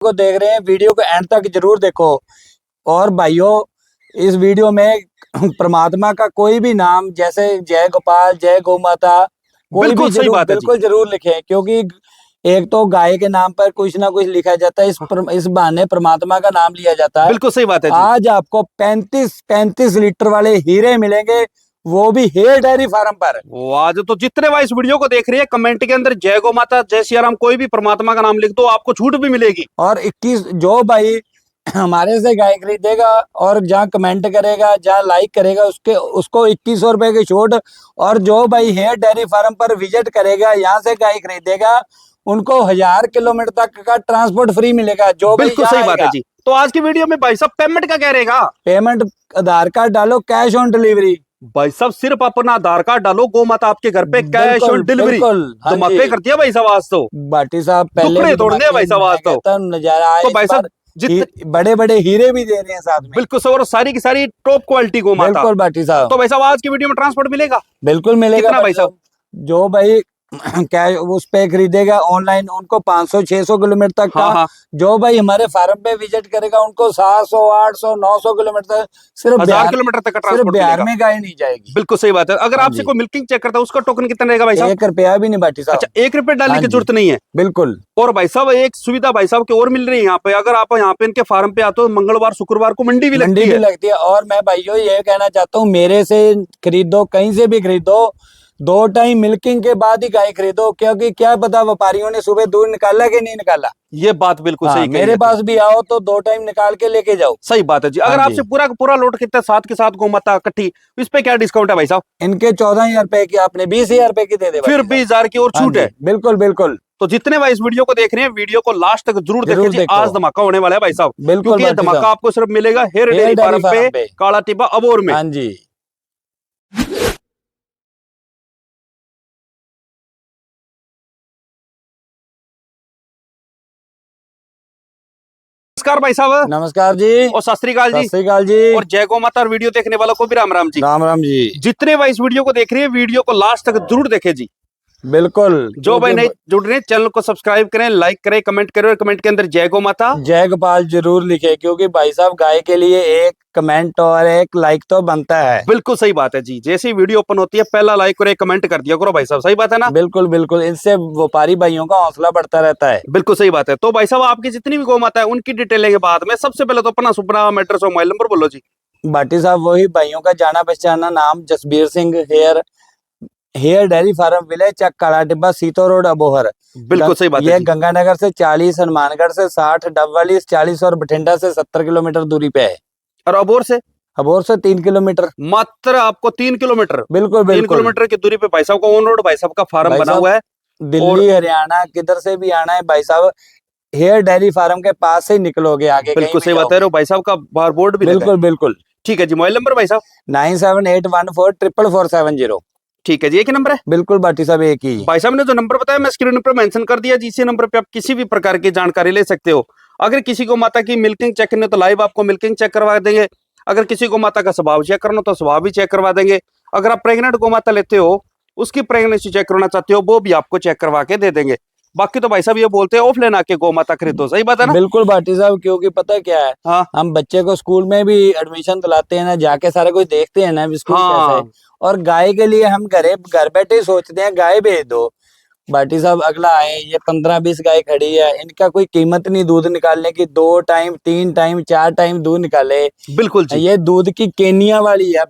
को देख रहे हैं वीडियो को एंड तक जरूर देखो। और भाइयों, इस वीडियो में परमात्मा का कोई भी नाम, जैसे जय गोपाल, जय गौ माता, कोई भी जरूर बिल्कुल जरूर लिखें, क्योंकि एक तो गाय के नाम पर कुछ ना कुछ लिखा जाता है, इस बहाने परमात्मा का नाम लिया जाता है। बिल्कुल सही बात है जी। आज आपको 35 लीटर वाले हीरे मिलेंगे, वो भी हेयर डेयरी फार्म पर। आज तो जितने भाई इस वीडियो को देख रहे हैं, कमेंट के अंदर जय गौ माता, जय सिया राम, कोई भी परमात्मा का नाम लिख दो, आपको छूट भी मिलेगी। और 21 जो भाई हमारे से गाय खरीदेगा और जहाँ कमेंट करेगा, जहाँ लाइक करेगा, उसको 2100 रुपए की छूट। और जो भाई हेयर डेयरी फार्म पर विजिट करेगा, यहाँ से गाय खरीदेगा, उनको 1000 किलोमीटर तक का ट्रांसपोर्ट फ्री मिलेगा। जो बिल्कुल सही बात है जी। तो आज की वीडियो में भाई साहब पेमेंट का क्या रहेगा? पेमेंट आधार कार्ड डालो, कैश ऑन डिलीवरी। भाई साहब सिर्फ अपना आधार कार्ड डालो, गौ माता आपके घर पे कैश ऑन डिलीवरी। तो मक्के कर दिया भाई साहब आज तो। बाटी साहब पहले तोड़ने भाई साहब आज तो नजारा। तो भाई साहब बड़े बड़े हीरे भी दे रहे हैं साथ में। बिल्कुल सर, सारी की सारी टॉप क्वालिटी गौ माता। बिल्कुल बाटी साहब। तो भाई साहब आज की वीडियो में ट्रांसपोर्ट मिलेगा? बिल्कुल मिलेगा। कितना भाई साहब? जो भाई कैश उस पे खरीदेगा ऑनलाइन, उनको 500-600 किलोमीटर तक का। जो भाई हमारे फार्म पे विजिट करेगा, उनको 700, 800, 900 किलोमीटर तक, सिर्फ 1000 किलोमीटर तक का ट्रांसपोर्ट बिहार में गाय नहीं जाएगी। बिल्कुल सही बात है। अगर आपसे कोई मिल्किंग चेक करता है, उसका टोकन कितना रहेगा भाई साहब? 1 रुपया भी नहीं बाटी साहब। अच्छा, 1 रुपया डालने की जरूरत नहीं है। बिल्कुल। और भाई साहब एक सुविधा भाई साहब की और मिल रही है यहाँ पे, अगर आप यहाँ पे इनके फार्म पे आते हो, मंगलवार शुक्रवार को मंडी भी लगती है। और मैं भाइयों ये कहना चाहता हूँ, मेरे से खरीदो, कहीं से भी खरीदो, 2 टाइम मिल्किंग के बाद ही गाय खरीदो, क्योंकि क्या पता व्यापारियों ने सुबह दूध निकाला कि नहीं निकाला। ये बात बिल्कुल सही। मेरे पास भी आओ तो 2 टाइम निकाल के लेके जाओ। सही बात है जी। अगर आपसे पूरा पूरा लोट कितना साथ के साथ गौ माता इकट्ठी, इस पे क्या डिस्काउंट है भाई साहब? इनके 14,000 रुपए की आपने 20,000 रुपए की दे दे, फिर 20,000 की और छूट है। बिल्कुल बिल्कुल। तो जितने भाई इस वीडियो को देख रहे हैं, वीडियो को लास्ट तक जरूर देखें। आज धमाका होने वाला है भाई साहब। बिल्कुल। ये धमाका आपको सिर्फ मिलेगा हेयर डेयरी फार्म पे, काला टिब्बा अबोर में। हाँ जी। नमस्कार भाई साहब। नमस्कार जी। और सत श्री अकाल जी। सत श्री अकाल जी। और जय गौ माता। और वीडियो देखने वालों को भी राम राम जी। राम राम जी। जितने भाई इस वीडियो को देख रहे हैं, वीडियो को लास्ट तक जरूर देखें जी। बिल्कुल। जो भाई नहीं जुड़ रहे हैं, चैनल को सब्सक्राइब करें, लाइक करें, कमेंट करें, और कमेंट के अंदर जय गौ माता, जय गोपाल जरूर लिखे, क्योंकि भाई साहब गाय के लिए एक कमेंट और एक लाइक तो बनता है। बिल्कुल सही बात है जी। जैसी वीडियो ओपन होती है, पहला लाइक और एक कमेंट कर दिया करो भाई साहब। सही बात है ना? बिल्कुल बिल्कुल। इससे व्यापारी भाइयों का हौसला बढ़ता रहता है। बिल्कुल सही बात है। तो भाई साहब आपकी जितनी भी गौ माता है, उनकी डिटेल लेंगे बाद में। सबसे पहले तो अपना सुपना एड्रेस और मोबाइल नंबर बोलो जी। बाटी साहब वही भाइयों का जाना पहचाना नाम, जसबीर सिंह हेयर dairy farm, village Chak, Kala Tibba, सीतो road, Abohar. बिल्कुल सही बात है। ये गंगानगर से 40, हनुमानगढ़ से 60, डबवाली 40 और बठिंडा से 70 किलोमीटर दूरी पे है। और अबोर से 3 किलोमीटर मात्र आपको 3 किलोमीटर। बिल्कुल 3 किलोमीटर की दूरी पे भाई साहब का ऑन रोड भाई साहब का फार्म बना हुआ है। दिल्ली हरियाणा किधर से भी आना है भाई साहब, हेयर डेयरी फार्म के पास से निकलोगे आगे। बिल्कुल सही बात है। भाई साहब का बाहर बोर्ड भी बिल्कुल बिल्कुल। ठीक है जी। मोबाइल नंबर भाई साहब 9781444470। ठीक है जी। एक ही नंबर है? बिल्कुल बाटी साहब एक ही। भाई साहब ने जो नंबर बताया मैं स्क्रीन पर मेंशन कर दिया जी। इसी नंबर पे आप किसी भी प्रकार की जानकारी ले सकते हो। अगर किसी को माता की मिल्किंग चेक करनी तो लाइव आपको मिल्किंग चेक करवा देंगे। अगर किसी को माता का स्वभाव चेक करना तो स्वभाव भी चेक करवा देंगे। अगर आप प्रेग्नेंट गौ माता लेते हो, उसकी प्रेगनेंसी चेक करना चाहते हो, वो भी आपको चेक करवा के दे देंगे। बाकी तो भाई साहब ये बोलते हैं ऑफलाइन आके गौ माता खरीदो। सही बात है ना? बिल्कुल बाटी साहब, क्योंकि पता है क्या है, हाँ। हम बच्चे को स्कूल में भी एडमिशन दिलाते हैं ना, जाके सारा कुछ देखते हैं ना स्कूल कैसा है। और गाय के लिए हम घर बैठे ही सोचते हैं गाय भेज दो। बाटी साहब अगला आए, ये 15-20 गाय खड़ी है, इनका कोई कीमत नहीं दूध निकालने की। 2 टाइम 3 टाइम 4 टाइम दूध निकाले। बिल्कुल जी। ये दूध की केनिया वाली है।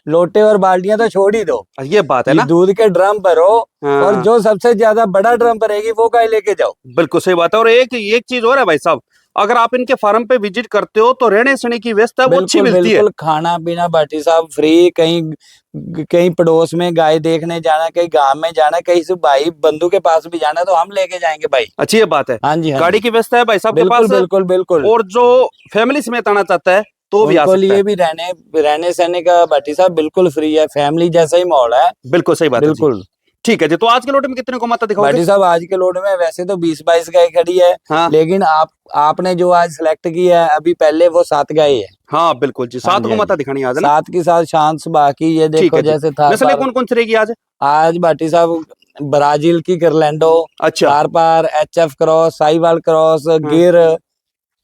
लोटे और बाल्टियां तो छोड़ ही दो, ये बात है ना। दूध के ड्रम भरो। और जो सबसे ज्यादा बड़ा ड्रम भरेगी वो गाय लेके जाओ। बिल्कुल सही बात है। और एक चीज और है भाई साहब, अगर आप इनके फार्म पे विजिट करते हो तो रहने सहने की व्यवस्था वो अच्छी मिलती है। खाना पीना बाटी साहब फ्री। कहीं पड़ोस में गाय देखने जाना, कहीं गांव में जाना, कहीं से भाई बंधु के पास भी जाना तो हम लेके जाएंगे भाई। अच्छी ये बात है। हाँ जी। गाड़ी की व्यवस्था है भाई साहब के पास। बिल्कुल बिल्कुल। और जो फैमिली समेत आना चाहता है तो भी आ सकता है। ये भी रहने सहने का बाटी साहब बिल्कुल फ्री है। फैमिली जैसा ही माहौल है। बिल्कुल सही बात है। बिल्कुल ठीक है जी। तो आज के लोट में कितने को माता दिखाओगे? बाटी साहब आज के लोट में वैसे तो 20-22 गाय खड़ी है। हाँ। लेकिन आपने जो आज सिलेक्ट की है अभी पहले, वो 7 गाय है। हाँ बिल्कुल जी। 7 को माता दिखानी आज है ना? 7 के साथ शांत बाकी ये देखो जैसे था। नस्लें कौन कौन सी रहेगी आज? आज बाटी साहब ब्राजील की गर्लैंडो, अच्छा, थार पार, HF क्रॉस, साहिवाल क्रॉस, गिर,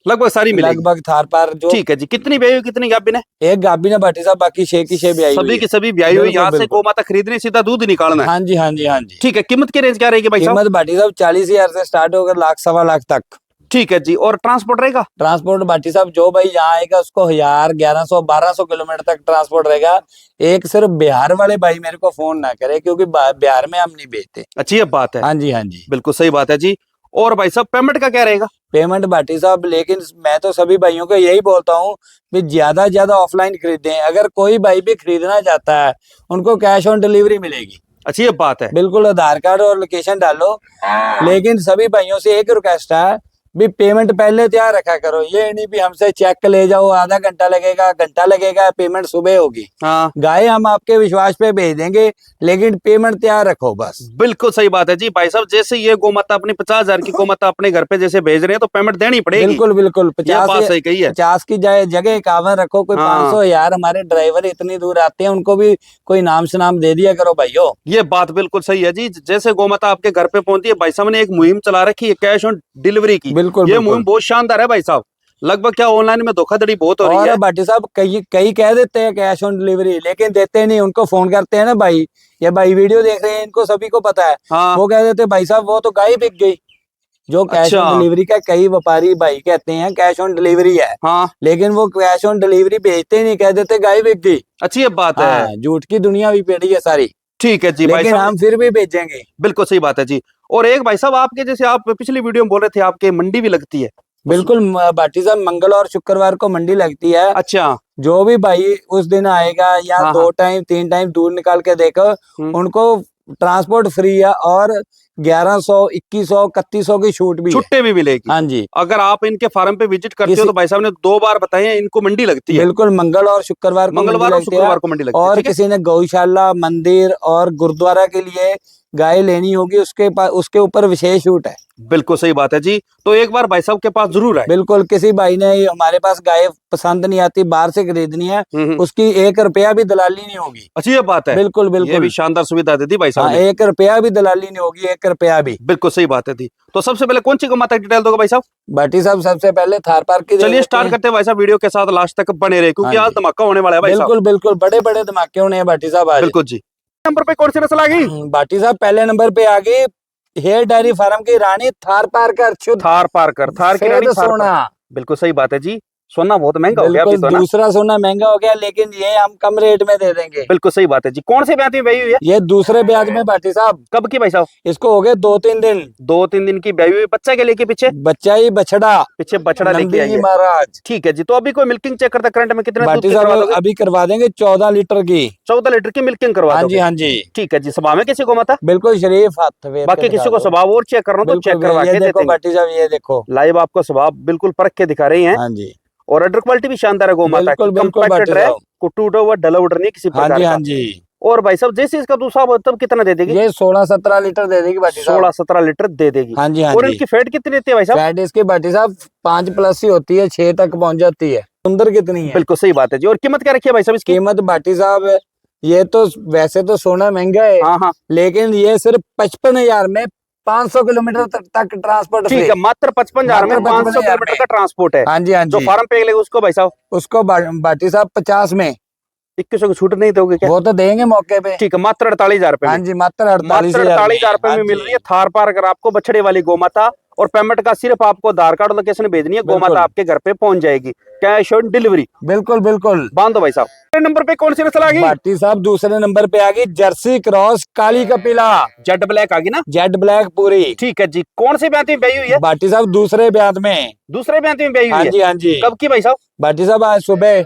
लगभग सारी मिलेगी। लगभग थार पार जो। ठीक है जी, कितनी ब्याई हुई कितनी गाभिन है? एक गाभी ने भाटी साहब, बाकी 6 की 6 ब्याई हुई सभी है। की सभी ब्याई हुई। बिल्कुल, यहाँ से बिल्कुल। गौ माता खरीदनी, सीधा दूध निकालना है। हाँ जी, हाँ जी, हाँ जी। ठीक है, कीमत की रेंज क्या रहेगी भाई साहब? कीमत भाटी साहब 40,000 से स्टार्ट होकर लाख, सवा लाख तक। ठीक है जी, और ट्रांसपोर्ट रहेगा? ट्रांसपोर्ट भाटी साहब जो भाई यहाँ आएगा उसको 1000, 1100, 1200 किलोमीटर तक ट्रांसपोर्ट रहेगा। एक सिर्फ बिहार वाले भाई मेरे को फोन ना करे, क्योंकि बिहार में हम नहीं बेचते। अच्छी बात है। हाँ जी, हाँ जी, बिल्कुल सही बात है जी। और भाई साहब पेमेंट का क्या रहेगा? पेमेंट भाटी साहब, लेकिन मैं तो सभी भाइयों को यही बोलता हूँ कि ज्यादा से ज्यादा ऑफलाइन खरीदें। अगर कोई भाई भी खरीदना चाहता है उनको कैश ऑन डिलीवरी मिलेगी। अच्छी बात है। बिल्कुल, आधार कार्ड और लोकेशन डालो। लेकिन सभी भाइयों से एक रिक्वेस्ट है भी, पेमेंट पहले तैयार रखा करो। ये नहीं भी हमसे चेक ले जाओ, आधा घंटा लगेगा, पेमेंट सुबह होगी। हाँ, गाय हम आपके विश्वास पे भेज देंगे, लेकिन पेमेंट तैयार रखो बस। बिल्कुल सही बात है जी। भाई साहब जैसे ये गौ माता अपनी 50,000 की गौ माता अपने घर पे जैसे भेज रहे हैं तो पेमेंट देनी पड़ेगी। बिल्कुल, बिल्कुल। ये बात सही कही है। 50 की जगह 51 रखो, कोई हाँ। 500 यार। हमारे ड्राइवर इतनी दूर आते हैं, उनको भी कोई नाम से नाम दे दिया करो भाइयों। ये बात बिल्कुल सही है जी। जैसे गौ माता आपके घर पे पहुंचती है, भाई साहब ने एक मुहिम चला रखी है कैश ऑन डिलीवरी की। बिल्कुल, ये बिल्कुल। मुहिम बहुत शानदार है भाई साहब। लगभग क्या ऑनलाइन में धोखाधड़ी बहुत हो रही और है। भाटी साहब कई कई कह देते हैं कैश ऑन डिलीवरी, लेकिन देते नहीं। उनको फोन करते हैं ना भाई, ये भाई वीडियो देख रहे हैं, इनको सभी को पता है। हाँ, वो कह देते हैं भाई साहब वो तो गाय बिक गई। जो कैश अच्छा। ऑन डिलीवरी का कई व्यापारी भाई कहते हैं कैश ऑन डिलीवरी है, हाँ, लेकिन वो कैश ऑन डिलीवरी भेजते नहीं, कह देते गाय बिक गई। अच्छी बात है। हाँ, झूठ की दुनिया भी पड़ी है सारी। ठीक है जी भाई लेकिन साहब, हम फिर भी भेजेंगे। बिल्कुल सही बात है जी। और एक भाई साहब आपके जैसे आप पिछली वीडियो में बोल रहे थे आपके मंडी भी लगती है। बिल्कुल भाटी साहब, मंगल और शुक्रवार को मंडी लगती है। अच्छा, जो भी भाई उस दिन आएगा या हाँ, 2 टाइम 3 टाइम दूध निकाल के देखो, उनको ट्रांसपोर्ट फ्री है और 1100, 2100, 3100 की छूट भी है। छुट्टे भी मिलेगी। हाँ जी। अगर आप इनके फार्म पे विजिट करते हो तो भाई साहब ने 2 बार बताया इनको मंडी लगती है। बिल्कुल, मंगल और शुक्रवार को मंगलवार और मंडी लगती है। शुक्रवार को मंडी लगती है। और ठीक है? किसी ने गौशाला, मंदिर और गुरुद्वारा के लिए गाय लेनी होगी, उसके ऊपर विशेष छूट है। बिल्कुल सही बात है जी। तो एक बार भाई साहब के पास जरूर आए। बिल्कुल, किसी भाई ने हमारे पास गाय पसंद नहीं आती, बाहर से खरीदनी है, उसकी 1 रुपया भी दलाली नहीं होगी। अच्छी ये बात है। बिल्कुल, ये बिल्कुल। भी शानदार सुविधा दे दी भाई साहब हाँ, ने। 1 रुपया भी दलाली नहीं होगी, 1 रुपया भी। बिल्कुल सही बात है जी। तो सबसे पहले कौन सी गौ माता की डिटेल दोगे भाई साहब? भाटी साहब सबसे पहले थार पार की चलिए स्टार्ट करते हैं भाई साहब, वीडियो के साथ लास्ट तक बने रहे क्योंकि हाँ आज जी। धमाका होने वाला है भाई साहब। बिल्कुल, बिल्कुल। बड़े बड़े धमाके होने हैं भाटी साहब आज। बिल्कुल जी। नंबर पे कौन सी नस्ल आ गई? भाटी साहब पहले नंबर पे आ गई हेयर डेयरी फार्म की रानी थार पार कर थार पारकर, थार की रानी थार सोना। पार। बिल्कुल सही बात है जी। सोना बहुत महंगा हो गया अभी बिल्कुल, तो ना। दूसरा सोना महंगा हो गया, लेकिन ये हम कम रेट में दे देंगे। बिल्कुल सही बात है जी। कौन से ब्याह में ब्याही हुई है? ये दूसरे ब्याज में भाटी साहब। कब की भाई साहब? इसको हो गए 2-3 दिन। 2-3 दिन की ब्याही हुई। बच्चा के लेके पीछे बच्चा ही बछड़ा, पीछे बछड़ा लेके नंदी आई जी है। महाराज। ठीक है जी। तो अभी कोई मिल्किंग चेक करता करंट में कितने दूध भाटी की करवा साहब दोगे? अभी करवा देंगे 14 लीटर की। 14 लीटर की मिल्किंग करवा हाँ जी, दोगे? हाँ जी। ठीक है जी। स्वभाव में किसी को मत है? बिल्कुल शरीफ हाथ फेर बाकी के किसी दिखा को दो। स्वभाव और चेक करना तो बिल्कुल, चेक करवा ये के देखो देते भाटी साहब, ये देखो लाइव आपको स्वभाव बिल्कुल परख के दिखा रही हैं। हाँ जी। और अडर क्वालिटी भी शानदार है गौ माता की। बिल्कुल, बिल्कुल कंपैक्टेड भाटी है, साहब। को टूटा हुआ डला उडर नहीं किसी हाँ प्रकार जी, का। हाँ जी। और भाई साहब जैसे इसका दूसरा हो तब कितना दे देगी? ये 16-17 लीटर दे देगी भाटी साहब। 16-17 लीटर दे देगी। हाँ जी, हाँ और जी। इनकी फैट कितनी रहती है भाई साहब? फैट इसकी भाटी साहब 5+ ही होती है, 6 तक पहुंच जाती है। सुंदर कितनी है। बिल्कुल सही बात है जी। और कीमत क्या रखी है भाई साहब इसकी? कीमत भाटी साहब, ये तो वैसे तो सोना महंगा है, हाँ हाँ, लेकिन ये सिर्फ 55,000 में 500 किलोमीटर तक ट्रांसपोर्ट ठीक है। मात्र 55,000 में मात्र 500 55,000 किलोमीटर का ट्रांसपोर्ट है। हाँ जी, हाँ जो जी। फार्म पे लेगा उसको भाई साहब उसको भाटी साहब 50 में 2100 की छूट नहीं दोगे क्या? वो तो देंगे मौके पे। ठीक है, मात्र 48,000 रुपए हाँ में। जी, मात्र मात्र 48,000 रुपए में मिल रही है थार पार अगर आपको बछड़े वाली गौ माता। और पेमेंट का सिर्फ आपको आधार कार्ड लोकेशन भेजनी है, गौ माता आपके घर पे पहुंच जाएगी। Cash on delivery. बिल्कुल, बिल्कुल। बांधो भाई साहब। दूसरे नंबर पे कौन सी नस्ल आ गई? भाटी साहब दूसरे नंबर पे आ गई जर्सी क्रॉस काली कपिला। जेड ब्लैक आ गई ना? जेड ब्लैक पूरी। ठीक है जी। कौन सी ब्याह में ब्याही हुई है? भाटी साहब दूसरे ब्याज में। दूसरे ब्याह में ब्याही हाँ हुई है? जी, हाँ जी। कब की भाई साहब? भाटी साहब आज सुबह।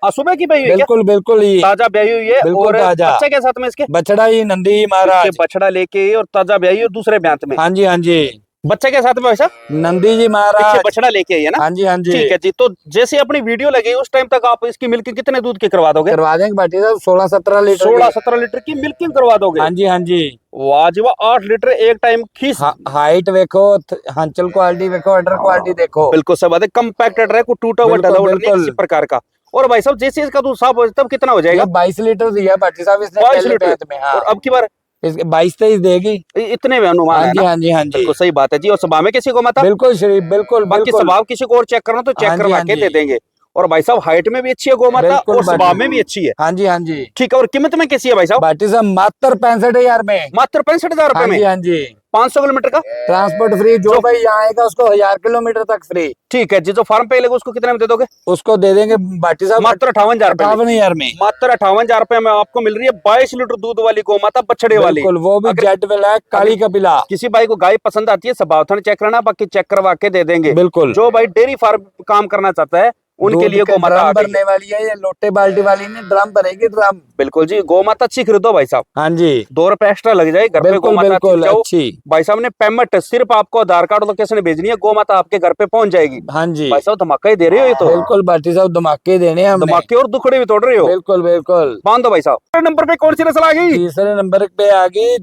सुबह की ब्याही हुई है क्या? बिल्कुल, बिल्कुल ही ताजा ब्याही हुई है। बिल्कुल और ताजा। बच्चे के साथ में इसके बछड़ा ही नंदी ही महाराज। इसके बछड़ा लेके और ताजा ब्याही और दूसरे ब्याह में। हाँ जी, हाँ जी। बच्चे के साथ में वैसा नंदी जी महाराज पीछे बछड़ा लेके आई है ना? हाँ जी, हाँ जी। ठीक है जी। तो जैसे अपनी वीडियो लगी उस टाइम तक आप इसकी मिल्किंग कितने दूध की करवा दोगे? करवा देंगे भाटी साहब 16-17 लीटर 16-17 लीटर की मिल्किंग करवा दोगे? हाँ जी, हाँ जी। वाजिबा 8 लीटर एक टाइम खींच। हाइट देखो, हंचल क्वालिटी देखो, अडर क्वालिटी देखो। बिल्कुल सब बात है। कंपैक्टेड रहे, को टूटा हुआ डला हुआ नहीं किसी प्रकार का। और भाई साहब जैसे इसका दूध साफ हो तब कितना हो जाएगा? 22 लीटर दिया भाटी साहब इसने 22 पहले लीटर बैच में। हाँ। और अब की बार इसके 22-23 देगी। इतने में अनुमान हाँ है जी, ना? हाँ जी, हाँ जी, बिल्कुल सही बात है जी। और स्वभाव में किसी को मतलब बिल्कुल शरीफ, बिल्कुल बाकी बिल्कुल। स्वभाव किसी को और चेक करना तो चेक हाँ जी, करवा हाँ के जी, दे देंगे। और भाई साहब हाइट में भी अच्छी है गौ माता बिल्कुल और स्वभाव भाटी। में भी अच्छी है। हाँ जी, हाँ जी, ठीक है। और कीमत में कैसी है भाई साहब? भाटी साहब मात्र 65,000 में। मात्र 65,000 रुपए हाँ में जी, हाँ जी, 500 किलोमीटर का ट्रांसपोर्ट फ्री। जो जो भाई यहाँ आएगा उसको 1000 किलोमीटर तक फ्री। ठीक है जी। जो फार्म पे लेगा उसको कितने में दे दोगे? उसको दे देंगे भाटी साहब मात्र 58,000 रुपए में। 58,000 में। मात्र 58,000 रुपए में आपको मिल रही है 22 लीटर दूध वाली गौ माता बछड़े वाली। बिल्कुल, वो भी अगर जेट ब्लैक काली कपिला। किसी भाई को गाय पसंद आती है स्वभाव थन चेक करना, बाकी चेक करवा के दे देंगे। बिल्कुल, जो भाई डेयरी फार्म काम करना चाहता है उनके दूध लिए के गौ माता आ ड्रम गई है। भरने वाली है ये, लोटे बाल्टी वाली नहीं, ड्रम भरेगी ड्रम। बिल्कुल जी। गौ माता अच्छी खरीदो भाई साहब, हाँ जी, 2 रुपए एक्स्ट्रा लग जाए घर पे गौ बिल्कुल माता बिल्कुल जाओ। अच्छी। भाई साहब ने पेमेंट सिर्फ आपको आधार कार्ड लोकेशन भेजनी है, गौ माता आपके घर पे पहुंच जाएगी। हाँ जी, भाई साहब धमाका ही दे रहे हो ये तो। बिल्कुल भाटी साहब धमाके देने हैं हमने। धमाके और दुखड़े भी तोड़ रहे हो। बिल्कुल बिल्कुल। बांधो भाई साहब। तीसरे नंबर पे कौन सी नस्ल आ गई? तीसरे नंबर पे आ गई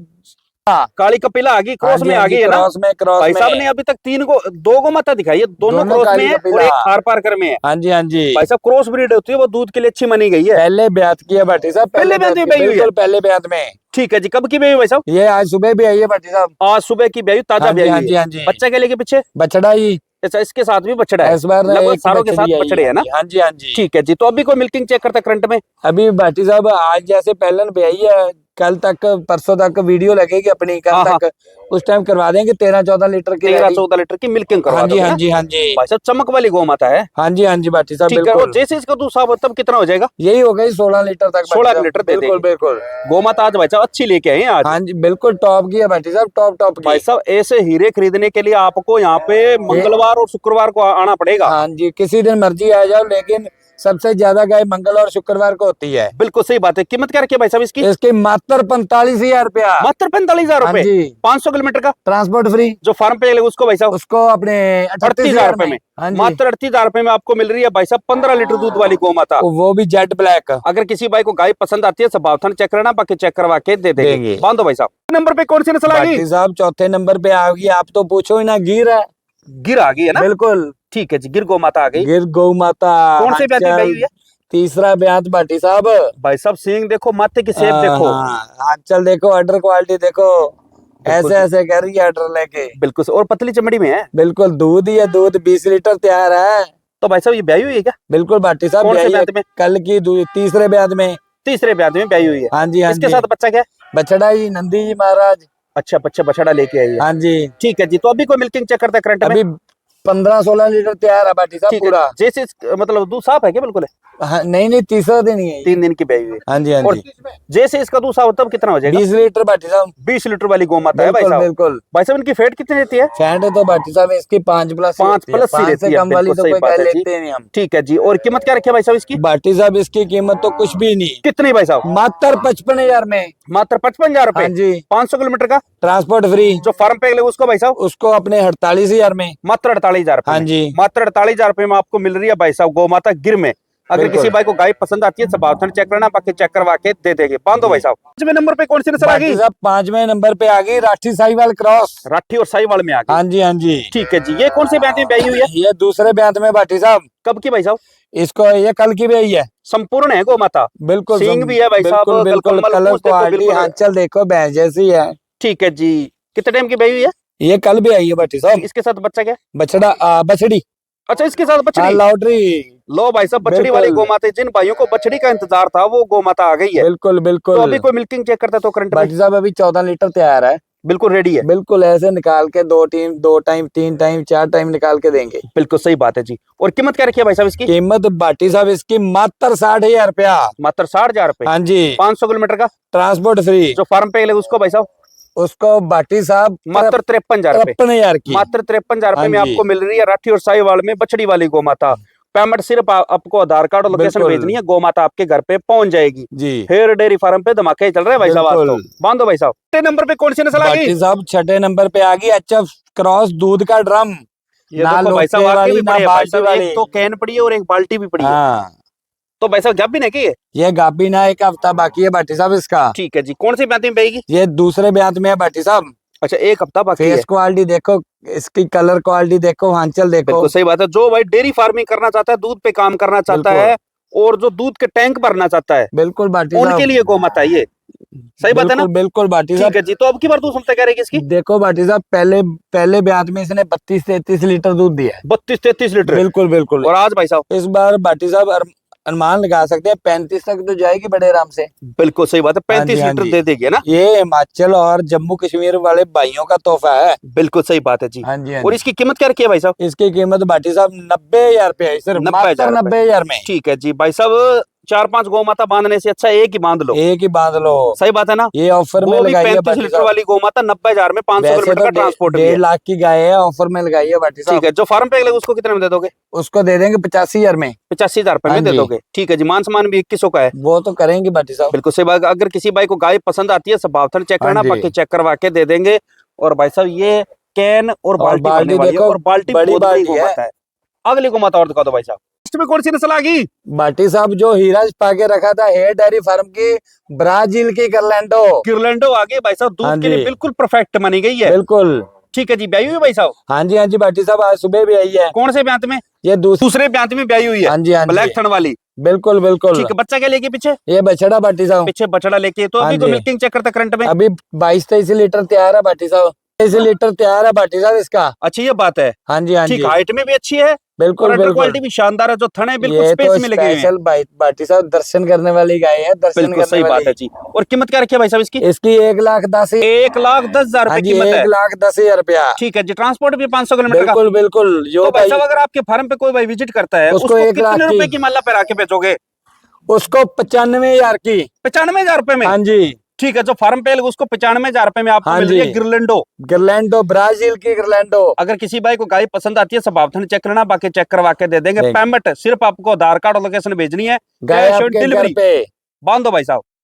काली कपिला आ गई, हाँ क्रॉस जी, में हाँ आ जी, गई है ना? क्रॉस में, क्रॉस भाई साहब में। ने अभी तक 2 गौ माता दिखाई है, दोनों दोनों क्रॉस में काली है और कपिला। एक थार पारकर में है। हाँ जी, हाँ जी, भाई साहब क्रॉस ब्रीड होती है वो दूध के लिए अच्छी मानी गई है। पहले ब्यात किया भाटी साहब, पहले ब्यात में की, ब्याई हुई है? बिल्कुल पहले ब्यात में। ठीक है जी। कब की ब्याई हुई भाई साहब? ये आज सुबह भी आई है भाटी साहब। आज सुबह की ब्याई, ताजा हाँ जी, ब्याई हाँ हुई जी, है। हाँ जी, बच्चा के लेके पीछे बछड़ा ही अच्छा इसके साथ भी बछड़ा है, इस बार लगभग एक सारों के साथ बछड़ी आई बछड़े है ना? हाँ जी, हाँ जी। ठीक है जी। तो अभी कोई मिल्किंग चेक करता करंट में? अभी भाटी साहब आज जैसे पहलन पे आई है, कल तक परसों तक वीडियो लगेगी अपनी, कल हाँ, तक उस टाइम करवा देंगे 13-14 लीटर की 13-14 लीटर की मिल्किंग करवा हाँ जी, दोगे हाँ ना? जी, हाँ जी, भाई साहब चमक वाली गौ माता है। हाँ जी, हाँ जी भाटी साहब ठीक है। और बिल्कुल। जैसे इसका दूध साफ हो तब कितना हो जाएगा? यही हो गई 16 लीटर तक 16 लीटर दे बिल्कुल देगी। बिल्कुल। गौ माता आज भाई साहब अच्छी लेके आए हैं आज। हाँ जी, बिल्कुल टॉप की है भाटी साहब, टॉप भाई की। साहब ऐसे हीरे खरीदने के लिए आपको यहाँ पे मंगलवार और शुक्रवार को आना पड़ेगा। हाँ जी, किसी दिन मर्जी आ जाओ, लेकिन सबसे ज्यादा गाय मंगल और शुक्रवार को होती है। बिल्कुल सही बात है। कीमत क्या रखी है भाई साहब इसकी? इसकी मात्र 45,000 रुपया। मात्र 45,000 हाँ रुपए, जी, 500 किलोमीटर का ट्रांसपोर्ट फ्री। जो फार्म पे लगेगा उसको भाई साहब उसको अपने 38,000 रुपए में, हाँ जी, मात्र 38,000 रुपए में आपको मिल रही है भाई साहब 15 लीटर दूध वाली गौ माता। वो भी जेट ब्लैक। अगर किसी भाई को गाय पसंद आती है स्वभाव थान चेक करना, बाकी चेक करवा के दे देंगे। देंगे। बांधो भाई साहब। नंबर पे कौन सी नस्ल आ गई? भाटी साहब चौथे नंबर पे आ गई, आप तो पूछो ही ना, गिर है। गिर आ गई है ना? बिल्कुल, ठीक है जी। गिर गौ माता आ गई। गिर गौ माता। कौन से ब्यात में ब्याई हुई है? तीसरा ब्यात भाटी साहब। भाई साहब सींग देखो, माथे की शेप देखो। आंचल देखो, अडर क्वालिटी देखो, बिल्कुल ऐसे ऐसे कर रही है अडर लेके। बिल्कुल और पतली चमड़ी में है। बिल्कुल दूध ही है, दूध 20 लीटर तैयार है। तो भाई साहब ये ब्याई हुई है क्या? बिल्कुल भाटी साहब कौन से ब्याई है, ब्यात में? कल की तीसरे ब्यात में। तीसरे ब्यात में ब्याई हुई है। हाँ जी, हाँ इसके जी, साथ बच्चा क्या है? बछड़ा ही नंदी जी महाराज। अच्छा बच्चा बछड़ा लेके आई है। हाँ जी, ठीक है जी। तो अभी कोई मिल्किंग चेक करता है करंट में? अभी 15-16 लीटर तैयार है भाटी साहब ठीक है। पूरा। जैसे मतलब दूध साफ है क्या? बिल्कुल है। हाँ, नहीं तीसरा दिन ही है ये। 3 दिन की ब्याई हुई है। हाँ जी, हाँ और जी, जैसे इसका दूध साफ हो तब कितना हो जाएगा? 20 लीटर भाटी साहब। 20 लीटर वाली गौ माता है भाई बिल्कुल साहब। बिल्कुल। भाई साहब इनकी फैट कितनी रहती है? फैट तो भाटी साहब इसकी 5+ 5+ ही रहती से है। कम वाली बिल्कुल तो सही कोई बात गाय है जी। लेते नहीं हम। ठीक है जी। और कीमत क्या रखी है भाई साहब इसकी? भाटी साहब इसकी कीमत तो कुछ भी नहीं, कितनी भाई साहब? मात्र 55,000 में। मात्र 55,000 हाँ रुपए, जी, 500 किलोमीटर का ट्रांसपोर्ट फ्री। जो फार्म पे लगेगा उसको भाई साहब उसको अपने 48,000 में। मात्र 48,000 रुपए हाँ में। जी, मात्र 48,000 रुपए में आपको मिल रही है भाई साहब गौ माता गिर में। अगर बिल्कुल। किसी भाई को गाय पसंद आती है स्वभाव थान चेक करना, बाकी चेक करवा के दे देंगे। बांधो भाई साहब। 5वें नंबर पे कौन सी नस्ल आ गई? भाटी साहब 5वें नंबर पे आ गई राठी साहिवाल क्रॉस। राठी और साहिवाल में आ गई। हाँ जी, हाँ जी, ठीक है जी। ये कौन सी ब्यात में ब्याई हुई है? ये दूसरे ब्यात में भाटी साहब। कब की भाई साहब? इसको ये कल की भी है। संपूर्ण है गौ माता। बिल्कुल सींग भी है भाई साहब, बिल्कुल बिल्कुल, गलकमल कलर पूछ देखो, क्वालिटी बिल्कुल। आंचल देखो भैंस जैसी है। ठीक है जी। कितने टाइम की ब्याई हुई है? ये कल भी आई है भाटी साहब। इसके साथ बच्चा क्या है? बछड़ा बछड़ी। अच्छा इसके साथ हाँ, बछड़ी। लॉटरी। लो भाई साहब बछड़ी वाली बिल्कुल। गौ माता, जिन भाइयों को बछड़ी का इंतजार था वो गौ माता आ गई है। बिल्कुल तो बिल्कुल। अभी कोई मिल्किंग चेक करता है तो करंट में भाटी साहब अभी 14 लीटर तैयार है। बिल्कुल रेडी है। बिल्कुल ऐसे निकाल के 2 टाइम 3 टाइम 4 टाइम निकाल के देंगे। बिल्कुल सही बात है जी। और कीमत क्या रखी है भाई साहब इसकी? कीमत भाटी साहब इसकी मात्र 60,000 रुपया। मात्र 60,000 रुपए, हाँ जी, 500 किलोमीटर का ट्रांसपोर्ट फ्री। जो फार्म पे लगेगा उसको भाई साहब उसको भाटी साहब मात्र 53,000 रुपए। 53,000 की। मात्र 53,000 रुपए हाँ में जी। आपको मिल रही है राठी और साहिवाल में बछड़ी वाली गौ माता। पेमेंट सिर्फ आपको आधार कार्ड और लोकेशन बिल्कुल। भेजनी है, गौ माता आपके घर पे पहुंच जाएगी। जी, फिर डेयरी फार्म पे धमाके ही चल रहे हैं भाई साहब आज तो। बिल्कुल। बांधो भाई साहब। 6 नंबर पे कौन सी नस्ल आ गई? भाटी साहब 6 नंबर पे आ गई HF क्रॉस दूध का ड्रम। ये ना देखो भाई साहब लोटे आगे वाली भी ना पड़ी है भाई बाल्टी साहब, वाली। एक तो कैन पड़ी है और एक बाल्टी भी पड़ी है। हाँ, तो भाई साहब गैप भी नहीं की है? ये गाबी ना 1 हफ्ता बाकी है भाटी साहब इसका। ठीक है जी। कौन सी ब्यात में बेचेगी? ये दूसरे ब्यात में है भाटी साहब। अच्छा 1 हफ्ता बाकी है। फेस क्वालिटी देखो, इसकी कलर क्वालिटी देखो, आंचल देखो। बिल्कुल सही बात है। जो भाई डेयरी फार्मिंग करना चाहता है, दूध पे काम करना चाहता बिल्कुल। है, और जो दूध के टैंक भरना चाहता है बिल्कुल भाटी साहब, उनके लिए गौ माता है ये, सही बात है ना? बिल्कुल भाटी ठीक साहब। है जी। तो अब की बार दूध क्षमता क्या रहेगी इसकी? देखो भाटी साहब, पहले ब्याज में इसने 32-33 लीटर दूध दिया है। 32-33 लीटर। बिल्कुल बिल्कुल। और आज भाई साहब इस बार भाटी साहब अनुमान लगा सकते हैं 35 तक तो जाएगी बड़े आराम से। बिल्कुल सही बात है, 35 हाँ लीटर जी। दे देगी ना? ये हिमाचल और जम्मू कश्मीर वाले भाइयों का तोहफा है। बिल्कुल सही बात है जी। हाँ जी हाँ और जी। इसकी कीमत क्या रखी है भाई साहब? इसकी कीमत भाटी साहब 90,000 रुपया है, सिर्फ 90,000 मात्र 90,000 में। ठीक है जी भाई साहब, 4-5 गौ माता बांधने से अच्छा एक ही बांध लो, एक ही बांध लो। सही बात है ना? ये ऑफर में वो भी लगाई है 35 भाटी लीटर साहब। वाली गौ माता 90,000 में 500 वैसे किलोमीटर तो का ट्रांसपोर्ट भी है। 1.5 लाख की गाय है, ऑफर में लगाई है भाटी ठीक साहब। है, जो फार्म पे लगेगा उसको कितने में दे दोगे? उसको दे देंगे 85,000 में। 85,000 रुपए में हाँ दे जी। दोगे। ठीक है जी। मान सम्मान भी 2100 का है। वो तो करेंगे भाटी साहब। बिल्कुल सही बात। अगर किसी भाई को गाय पसंद आती है, स्वभावथन चेक हाँ करना, जी। बाकी चेक करवा के दे देंगे। और भाई साहब ये कैन और बाल्टी भरने बाल्टी वाली है, देखो, और बाल्टी बड़ी बहुत बड़ी बाल्टी गौ है। माता है। अगली गौ माता और दिखा दो भाई साहब। लास्ट में कौन सी नस्ल आ गई? भाटी साहब जो हीरा पाके रखा था हेयर डेयरी फार्म की, ब्राजील की करलैंडो। किरलैंडो आ गई भाई साहब, हाँ दूध के लिए जी। बिल्कुल परफेक्ट मानी गई है। बिल्कुल। ठीक है जी। ब्याई हुई है भाई साहब? हाँ जी भाटी साहब, आज सुबह भी आई है। कौन से ब्यांत में? ये दूसरे ब्यांत में ब्याई हुई है। हाँ जी ब्लैक थन वाली। बिल्कुल बिल्कुल। ठीक है। बच्चा क्या लेके पीछे? ये बछड़ा भाटी साहब, पीछे बछड़ा लेके। तो हाँ अभी को जी। मिल्किंग चेक करता करंट में? अभी 22-23 लीटर तैयार है भाटी साहब, 23 लीटर तैयार है भाटी साहब इसका। अच्छी ये बात है। हाँ जी ठीक, हाइट में भी अच्छी है, बिल्कुल और अंडर बिल्कुल। क्वालिटी भी शानदार है। जो थन है बिल्कुल ये स्पेस तो में लगे हुए हैं। स्पेशल भाटी साहब दर्शन करने वाली गाय है, दर्शन बिल्कुल करने सही बात है वाली। जी। और कीमत क्या रखी है भाई साहब इसकी? इसकी 1,10,000। 1,10,000 हाँ रुपए जी, कीमत है। 1,10,000 रुपया। ठीक है जी। ट्रांसपोर्ट भी 500 किलोमीटर का। बिल्कुल बिल्कुल। तो जो भाई भाई साहब अगर आपके फार्म पे कोई भाई विजिट करता है, उसको उसको 1 लाख कितने की, रुपए की माला पे आके बेचोगे? उसको 95,000 की। 95,000 रुपए में? हाँ जी। ठीक है। जो फार्म पे उसको 95,000 रुपए में आपको हाँ मिल रही है जी। गिरलैंडो। गिरलैंडो, ब्राजील की गिरलैंडो। अगर किसी भाई को गाय पसंद आती है, स्वभावथन चेक करना, बाकी चेक करवा के दे देंगे। देंगे। पेमेंट सिर्फ आपको आधार कार्ड और लोकेशन भेजनी है, गाय कैश ऑन आपके घर डिलीवरी। पे। बांध दो भाई साहब।